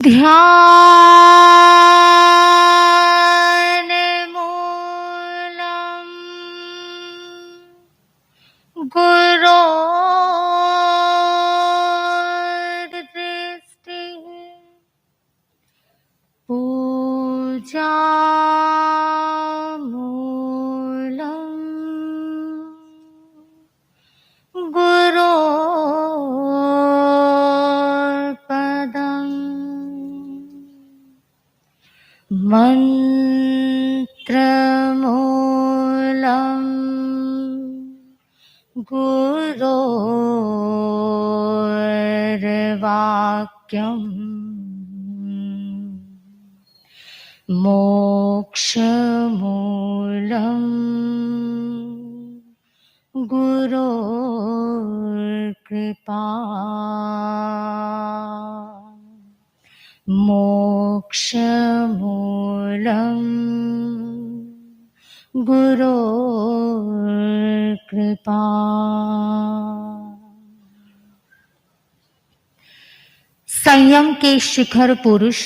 ध्यानमूलम् गुरोर्दृष्टिः पूजामूलम् गुरोर्पदम् मन्त्रमूलम् गुरोर्वाक्यम् मोक्षमूलम् गुरोर्कृपा मोक्षमूलम् गुरोर्कृपा। संयम के शिखर पुरुष,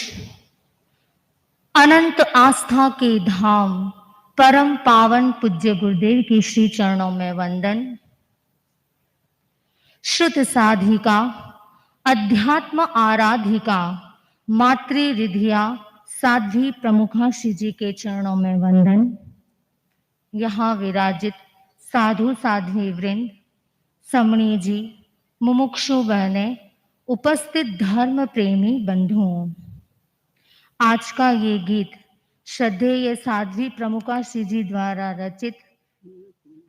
अनंत आस्था के धाम, परम पावन पूज्य गुरुदेव के श्री चरणों में वंदन। श्रुत साधिका, अध्यात्म आराधिका, मातृ रिधिया साध्वी प्रमुखा श्री जी के चरणों में वंदन। यहाँ विराजित साधु साध्वी वृंद, समणी जी, मुमुक्षु बहने, उपस्थित धर्म प्रेमी बंधुओं, आज का ये गीत श्रद्धेय साध्वी प्रमुखा श्री जी द्वारा रचित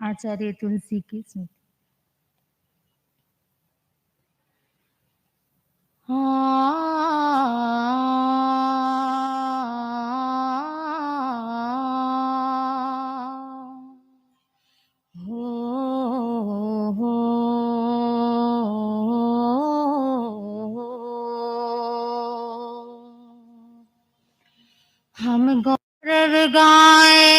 आचार्य तुलसी की स्मृति। हम गौरव गाए,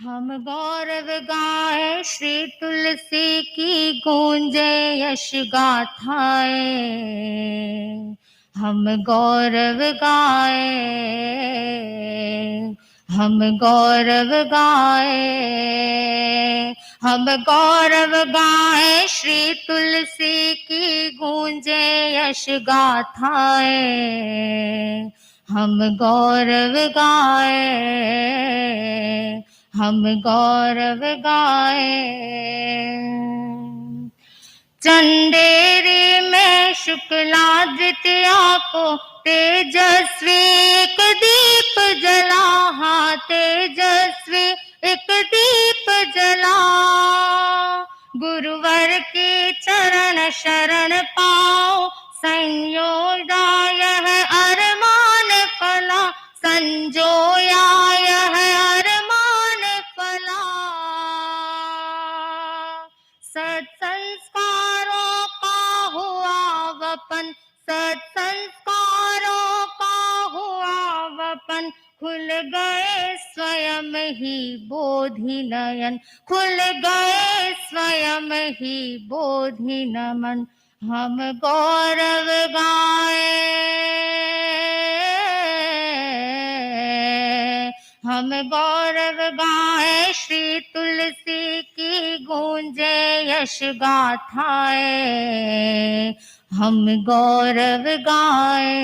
हम गौरव गाए श्री तुलसी की गूंजे यश गाथाएं। हम गौरव गाए, हम गौरव गाए, हम गौरव गाए श्री तुलसी की गूंजे यश गाथाएं। हम गौरव गाए, हम गौरव गाए। चंदेरी में शुक्ला द्वितीया को तेजस्वी एक दीप जला, हाँ तेजस्वी एक दीप जला। गुरुवर के चरण शरण पाओ, संयोगा यह अरमान फला, संजोया यह अरमान फला। सत्संस्कारों का हुआ वपन, सत्संस्कारों का हुआ वपन। खुल गए स्वयं ही बोधि नयन, खुल गए स्वयं ही बोधि नमन। हम गौरव गाए, हम गौरव गाए श्री तुलसी की गूंजे यश गाथाएं। हम गौरव गाए।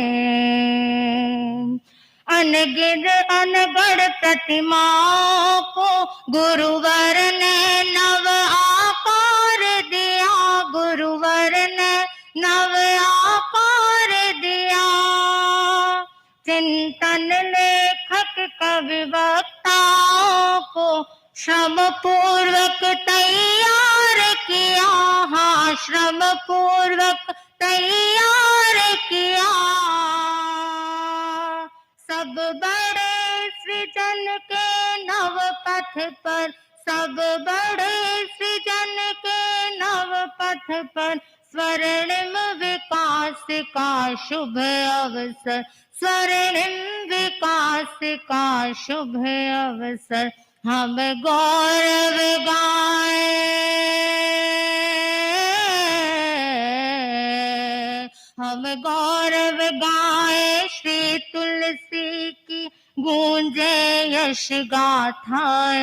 अनगिन अनगढ़ प्रतिमाओं को गुरुवर ने नव आकार दिया, गुरुवर ने नव आकार दिया। चिंतन लेखक कवि वक्ताओं को श्रम पूर्वक तैयार किया, हाँ श्रम पूर्वक तैयार किया। सब बड़े सृजन के नव पथ पर, सब बड़े सृजन के नव पथ पर। स्वर्णिम विकास का शुभ अवसर, स्वर्णिम विकास का शुभ अवसर। हम गौरव गाए, हम गौरव गाए श्री तुलसी की गूंजे यश गाथाएं,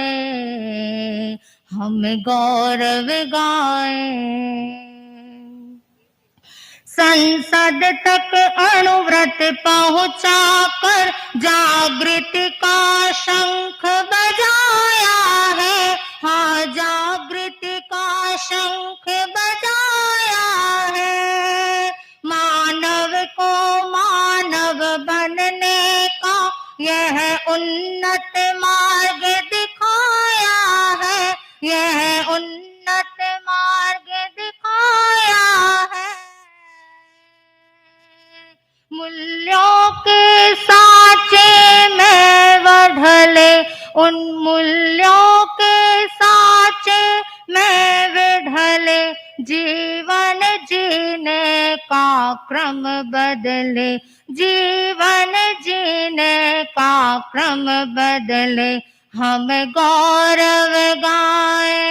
हम गौरव गाए। संसद तक अणुव्रत पहुंचा कर जागृति का शंख बजाया है, हाँ जागृति का शंख बजाया है। मानव को मानव बनने का यह उन्नत मार्ग दिखाया है, यह उन्नत मार्ग दिखाया है। मूल्यों के साचे में वढ़ले, उन मूल्यों के साचे में विढ़ले, जीवन जीने का क्रम बदले, जीवन जीने का क्रम बदले। हम गौरव गाए,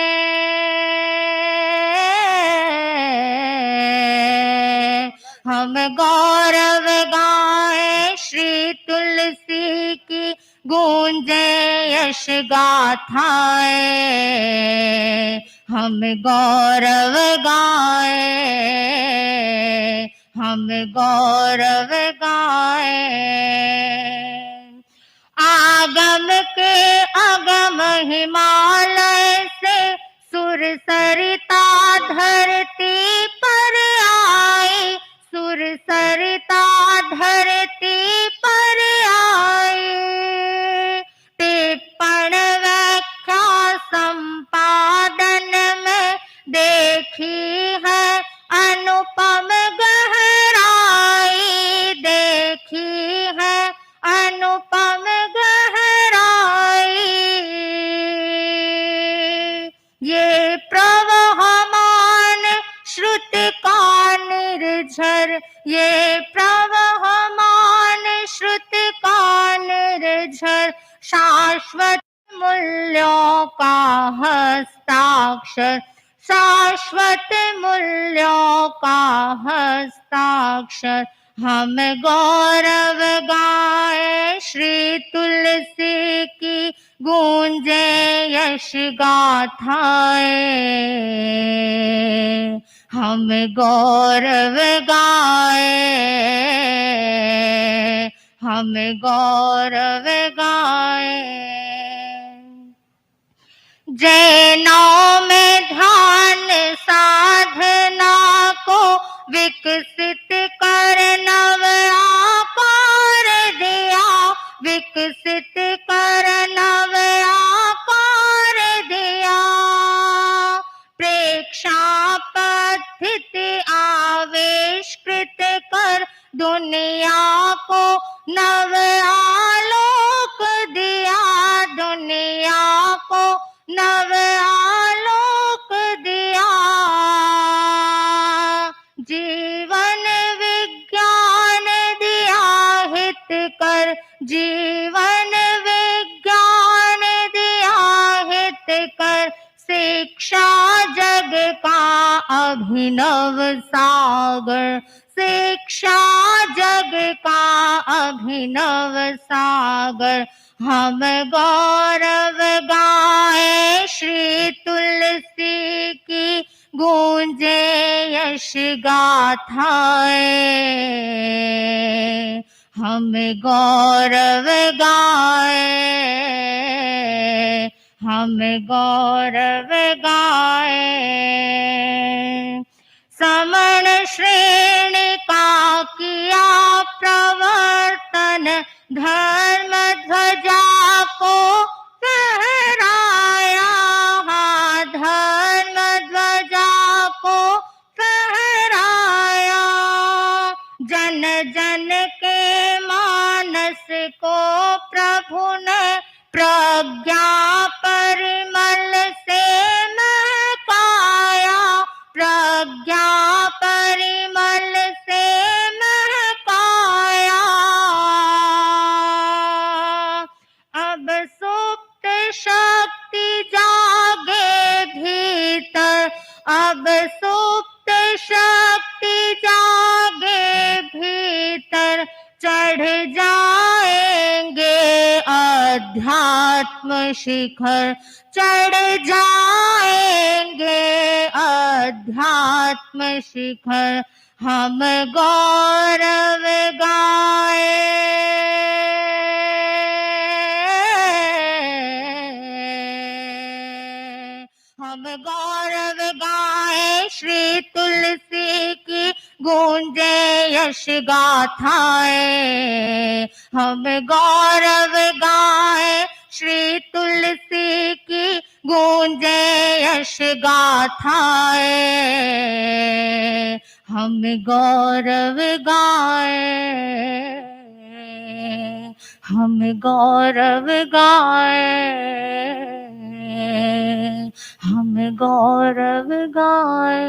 हम गौरव गाए श्री तुलसी की गूंजे यश गाथाएं, हम गौरव गाए, हम गौरव गाए। आगम के अगम हिमालय से सुर सरिता धरती पर आई, सुर सरिता धरती पर आई। टिप्पण व्याख्या संपादन में देखी है अनुपम गहराई, देखी है अनुपम गहराई। ये प्रवहमान श्रुति का निर्झर, ये प्रवहमान श्रुति का निर्झर, शाश्वत मूल्यों का हस्ताक्षर, शाश्वत मूल्यों का हस्ताक्षर। हम गौरव गाए श्री तुलसी की गूंजे यश गाथाएं, हम गौरव गाए, हम गौरव गाए। जैनों में ध्यान साधना को विकसित कर नव आकार दिया, विकसित कर नव आकार दिया। प्रेक्षा पद्धति आविष्कृत कर दुनिया को नव आलोक दिया, दुनिया को नव आलोक दिया। जीवन विज्ञान दिया हित कर, जीवन विज्ञान दिया हित कर। शिक्षा जग का अभिनव सागर, शिक्षा जग का अभिनव सागर। हम गौरव गाए श्री तुलसी की गूंजे यश गाथाएं, हम गौरव गाए, हम गौरव गाए। समण श्रेणी का किया प्रवर्तन, धर्म ध्वजा को फहराया, हाँ धर्म ध्वजा को फहराया। जन जन के मानस को प्रभु ने प्रज्ञा परिमल से महकाया, प्रज्ञा परिमल से महकाया। अब सो अब सुप्त शक्ति जागे भीतर, चढ़ जाएंगे अध्यात्म शिखर, चढ़ जाएंगे अध्यात्म शिखर। हम गौरव गाए, हम गौरव गाए श्री तुलसी की गूंजे यश गाथाएं। हम गौरव गाए श्री तुलसी की गूंजे यश गाथाएं। हम गौरव गाए, हम गौरव गाए, हम गौरव गाए।